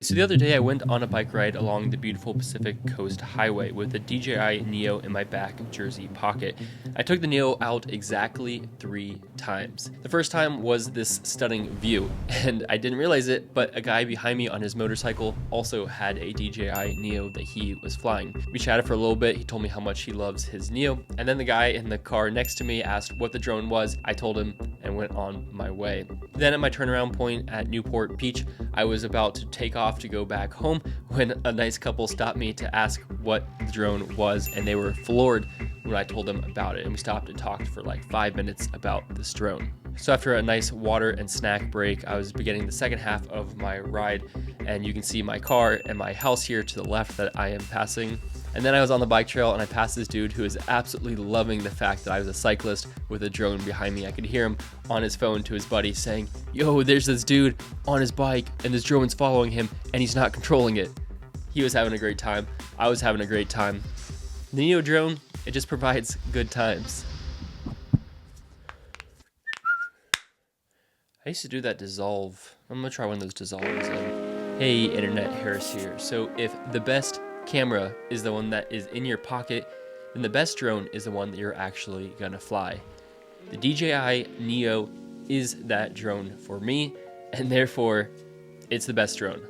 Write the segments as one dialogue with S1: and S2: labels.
S1: So the other day I went on a bike ride along the beautiful Pacific Coast Highway with the DJI Neo in my back jersey pocket. I took the Neo out exactly 3 times. The first time was this stunning view, and I didn't realize it, but a guy behind me on his motorcycle also had a DJI Neo that he was flying. We chatted for a little bit, he told me how much he loves his Neo, and then the guy in the car next to me asked what the drone was. I told him and went on my way. Then at my turnaround point at Newport Beach, I was about to take off to go back home when a nice couple stopped me to ask what the drone was, and they were floored when I told them about it. And we stopped and talked for like 5 minutes about this drone. So after a nice water and snack break, I was beginning the second half of my ride, and you can see my car and my house here to the left that I am passing. And then I was on the bike trail and I passed this dude who is absolutely loving the fact that I was a cyclist with a drone behind me. I could hear him on his phone to his buddy saying, "Yo, there's this dude on his bike and this drone's following him and he's not controlling it." He was having a great time. I was having a great time. The Neo drone, it just provides good times. I used to do that dissolve. I'm gonna try one of those dissolves. Hey, Internet Harris here. So if the best camera is the one that is in your pocket, then the best drone is the one that you're actually gonna fly. The DJI Neo is that drone for me, and therefore it's the best drone,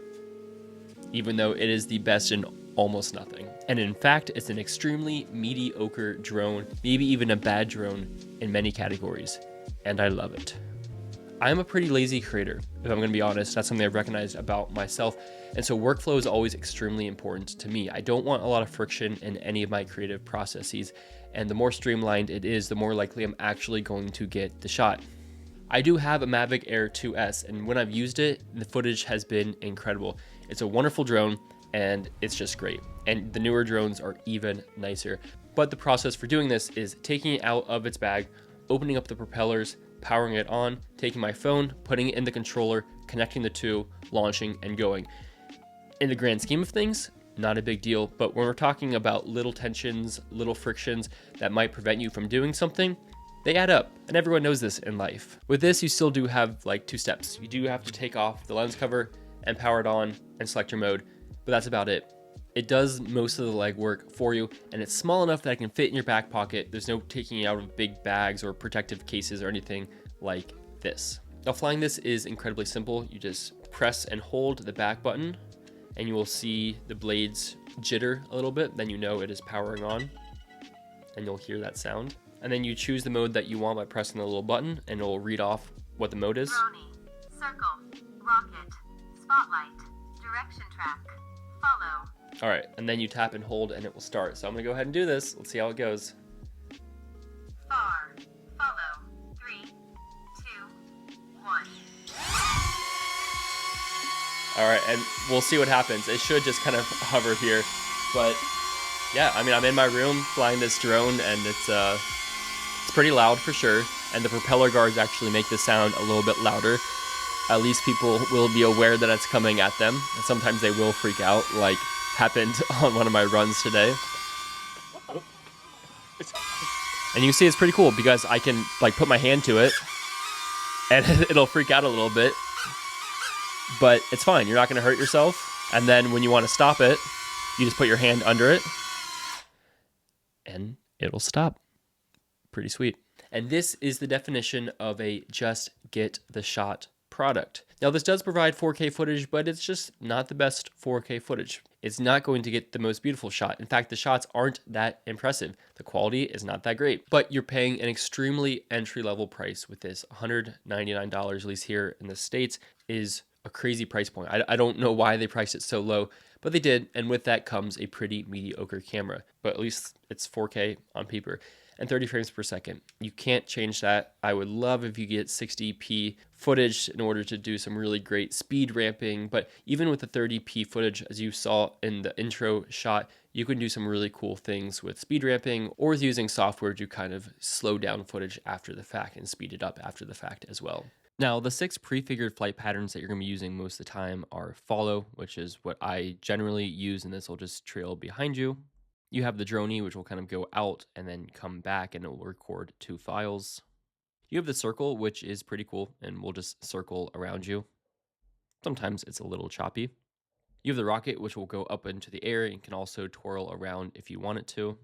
S1: even though it is the best in almost nothing. And in fact, it's an extremely mediocre drone, maybe even a bad drone in many categories, and I love it. I'm a pretty lazy creator, if I'm gonna be honest. That's something I've recognized about myself. And so workflow is always extremely important to me. I don't want a lot of friction in any of my creative processes. And the more streamlined it is, the more likely I'm actually going to get the shot. I do have a Mavic Air 2S, and when I've used it, the footage has been incredible. It's a wonderful drone, and it's just great. And the newer drones are even nicer. But the process for doing this is taking it out of its bag, opening up the propellers, powering it on, taking my phone, putting it in the controller, connecting the two, launching, and going. In the grand scheme of things, not a big deal, but when we're talking about little tensions, little frictions that might prevent you from doing something, they add up, and everyone knows this in life. With this, you still do have like 2 steps. You do have to take off the lens cover and power it on and select your mode, but that's about it. It does most of the legwork for you, and it's small enough that it can fit in your back pocket. There's no taking it out of big bags or protective cases or anything like this. Now, flying this is incredibly simple. You just press and hold the back button, and you will see the blades jitter a little bit. Then you know it is powering on, and you'll hear that sound. And then you choose the mode that you want by pressing the little button, and it will read off what the mode is.
S2: Brony, circle, rocket, spotlight, direction track, follow.
S1: All right, and then you tap and hold and it will start. So I'm gonna go ahead and do this. Let's see how it goes.
S2: Far, follow, 3, 2, 1.
S1: All right, and we'll see what happens. It should just kind of hover here, but yeah, I mean, I'm in my room flying this drone, and it's pretty loud for sure. And the propeller guards actually make the sound a little bit louder. At least people will be aware that it's coming at them. And sometimes they will freak out, like happened on one of my runs today. And you can see it's pretty cool because I can like put my hand to it and it'll freak out a little bit, but it's fine. You're not going to hurt yourself. And then when you want to stop it, you just put your hand under it and it'll stop. Pretty sweet. And this is the definition of a just get the shot product. Now, this does provide 4K footage, but it's just not the best 4K footage. It's not going to get the most beautiful shot. In fact, the shots aren't that impressive. The quality is not that great, but you're paying an extremely entry-level price with this. $199, at least here in the States, is a crazy price point. I don't know why they priced it so low, but they did, and with that comes a pretty mediocre camera, but at least it's 4K on paper. And 30 frames per second. You can't change that. I would love if you get 60p footage in order to do some really great speed ramping, but even with the 30p footage, as you saw in the intro shot, you can do some really cool things with speed ramping or with using software to kind of slow down footage after the fact and speed it up after the fact as well. Now, the 6 prefigured flight patterns that you're going to be using most of the time are follow, which is what I generally use, and this will just trail behind you. You have the droney, which will kind of go out and then come back, and it will record 2 files. You have the circle, which is pretty cool, and will just circle around you. Sometimes it's a little choppy. You have the rocket, which will go up into the air and can also twirl around if you want it to.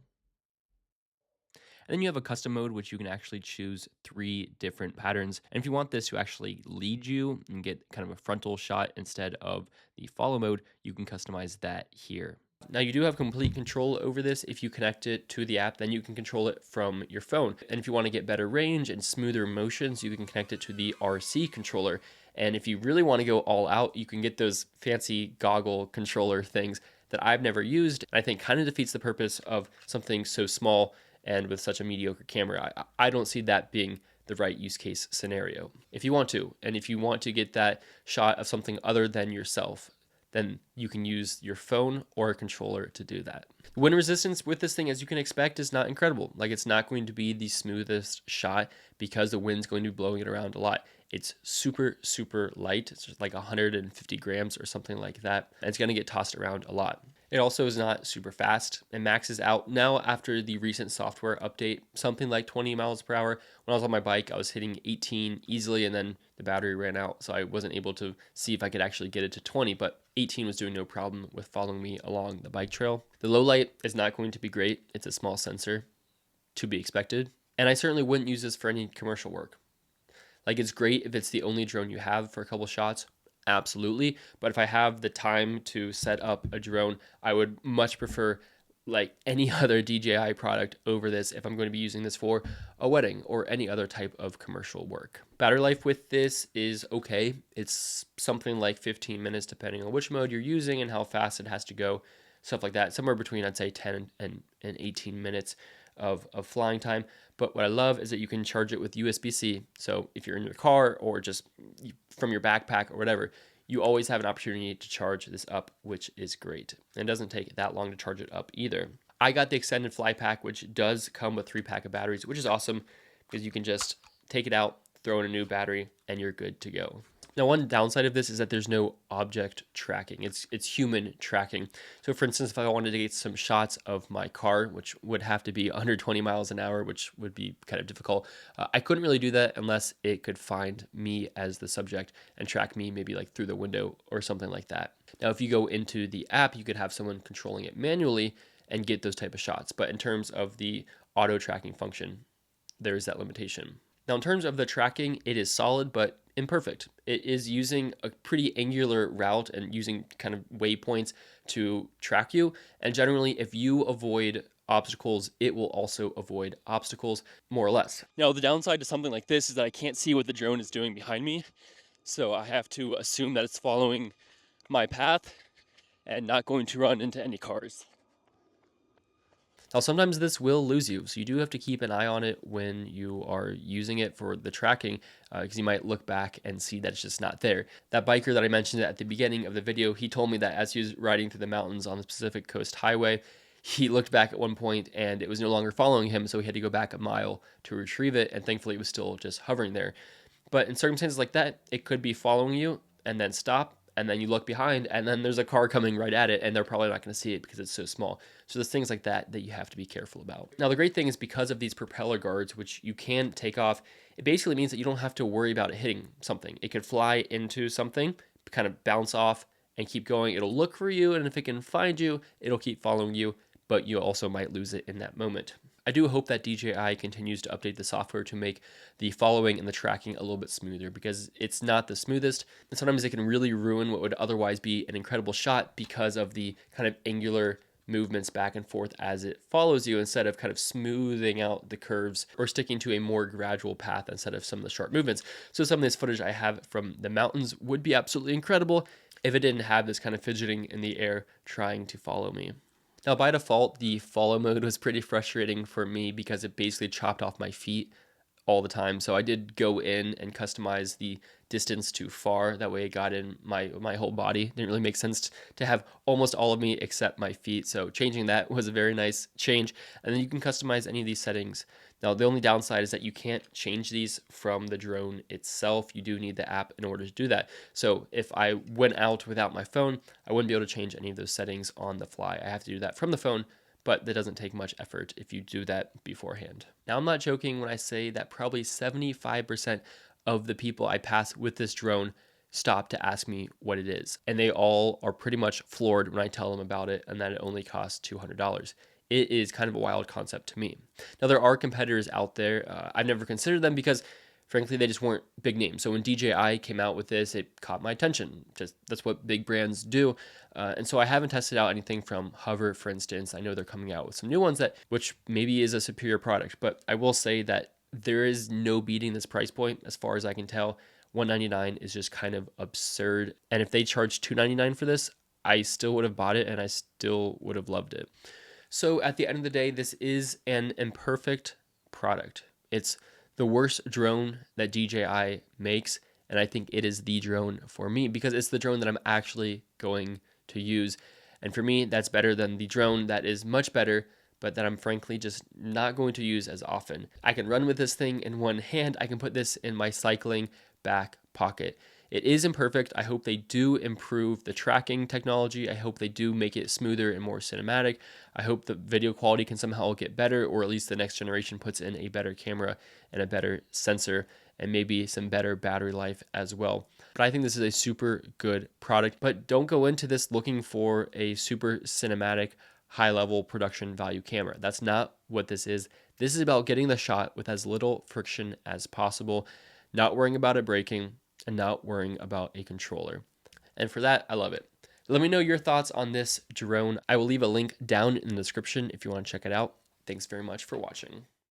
S1: And then you have a custom mode, which you can actually choose 3 different patterns. And if you want this to actually lead you and get kind of a frontal shot instead of the follow mode, you can customize that here. Now you do have complete control over this. If you connect it to the app, then you can control it from your phone. And if you want to get better range and smoother motions, you can connect it to the RC controller. And if you really want to go all out, you can get those fancy goggle controller things that I've never used. And I think kind of defeats the purpose of something so small and with such a mediocre camera. I don't see that being the right use case scenario. If you want to, and if you want to get that shot of something other than yourself, then you can use your phone or a controller to do that. Wind resistance with this thing, as you can expect, is not incredible. Like, it's not going to be the smoothest shot because the wind's going to be blowing it around a lot. It's super, super light. It's just like 150 grams or something like that. And it's going to get tossed around a lot. It also is not super fast and maxes out now after the recent software update, something like 20 miles per hour. When I was on my bike, I was hitting 18 easily, and then the battery ran out, so I wasn't able to see if I could actually get it to 20, but 18 was doing no problem with following me along the bike trail. The low light is not going to be great. It's a small sensor, to be expected. And I certainly wouldn't use this for any commercial work. Like, it's great if it's the only drone you have for a couple shots, absolutely. But if I have the time to set up a drone, I would much prefer like any other DJI product over this if I'm going to be using this for a wedding or any other type of commercial work. Battery life with this is okay. It's something like 15 minutes depending on which mode you're using and how fast it has to go, stuff like that. Somewhere between, I'd say, 10 and 18 minutes of flying time. But what I love is that you can charge it with USB-C. So if you're in your car or just from your backpack or whatever, you always have an opportunity to charge this up, which is great. And it doesn't take that long to charge it up either. I got the extended fly pack, which does come with 3 pack of batteries, which is awesome because you can just take it out, throw in a new battery, and you're good to go. Now, one downside of this is that there's no object tracking. It's human tracking. So for instance, if I wanted to get some shots of my car, which would have to be 120 miles an hour, which would be kind of difficult, I couldn't really do that unless it could find me as the subject and track me maybe like through the window or something like that. Now, if you go into the app, you could have someone controlling it manually and get those type of shots. But in terms of the auto tracking function, there is that limitation. Now, in terms of the tracking, it is solid, but imperfect. It is using a pretty angular route and using kind of waypoints to track you. And generally, if you avoid obstacles, it will also avoid obstacles, more or less. Now, the downside to something like this is that I can't see what the drone is doing behind me. So I have to assume that it's following my path and not going to run into any cars. Now, sometimes this will lose you, so you do have to keep an eye on it when you are using it for the tracking, because you might look back and see that it's just not there. That biker that I mentioned at the beginning of the video, he told me that as he was riding through the mountains on the Pacific Coast Highway, he looked back at one point and it was no longer following him, so he had to go back a mile to retrieve it, and thankfully it was still just hovering there. But in circumstances like that, it could be following you and then stop, and then you look behind, and then there's a car coming right at it, and they're probably not going to see it because it's so small. So there's things like that that you have to be careful about. Now, the great thing is because of these propeller guards, which you can take off, it basically means that you don't have to worry about it hitting something. It could fly into something, kind of bounce off, and keep going. It'll look for you, and if it can find you, it'll keep following you, but you also might lose it in that moment. I do hope that DJI continues to update the software to make the following and the tracking a little bit smoother, because it's not the smoothest, and sometimes it can really ruin what would otherwise be an incredible shot because of the kind of angular movements back and forth as it follows you, instead of kind of smoothing out the curves or sticking to a more gradual path instead of some of the sharp movements. So some of this footage I have from the mountains would be absolutely incredible if it didn't have this kind of fidgeting in the air trying to follow me. Now, by default, the follow mode was pretty frustrating for me because it basically chopped off my feet all the time. So I did go in and customize the distance to far. That way it got in my whole body. Didn't really make sense to have almost all of me except my feet. So changing that was a very nice change. And then you can customize any of these settings. Now, the only downside is that you can't change these from the drone itself. You do need the app in order to do that. So if I went out without my phone, I wouldn't be able to change any of those settings on the fly. I have to do that from the phone, but that doesn't take much effort if you do that beforehand. Now, I'm not joking when I say that probably 75% of the people I pass with this drone stop to ask me what it is. And they all are pretty much floored when I tell them about it and that it only costs $200. It is kind of a wild concept to me. Now, there are competitors out there. I've never considered them because, frankly, they just weren't big names. So when DJI came out with this, it caught my attention. Just that's what big brands do. And so I haven't tested out anything from Hover, for instance. I know they're coming out with some new ones which maybe is a superior product, but I will say that there is no beating this price point as far as I can tell. $199 is just kind of absurd. And if they charged $299 for this, I still would have bought it and I still would have loved it. So at the end of the day, this is an imperfect product. It's the worst drone that DJI makes, and I think it is the drone for me because it's the drone that I'm actually going to use. And for me, that's better than the drone that is much better, but that I'm frankly just not going to use as often. I can run with this thing in one hand. I can put this in my cycling back pocket. It is imperfect. I hope they do improve the tracking technology. I hope they do make it smoother and more cinematic. I hope the video quality can somehow get better, or at least the next generation puts in a better camera and a better sensor and maybe some better battery life as well. But I think this is a super good product. But don't go into this looking for a super cinematic, high-level production value camera. That's not what this is. This is about getting the shot with as little friction as possible, not worrying about it breaking, and not worrying about a controller. And for that, I love it. Let me know your thoughts on this drone. I will leave a link down in the description if you want to check it out. Thanks very much for watching.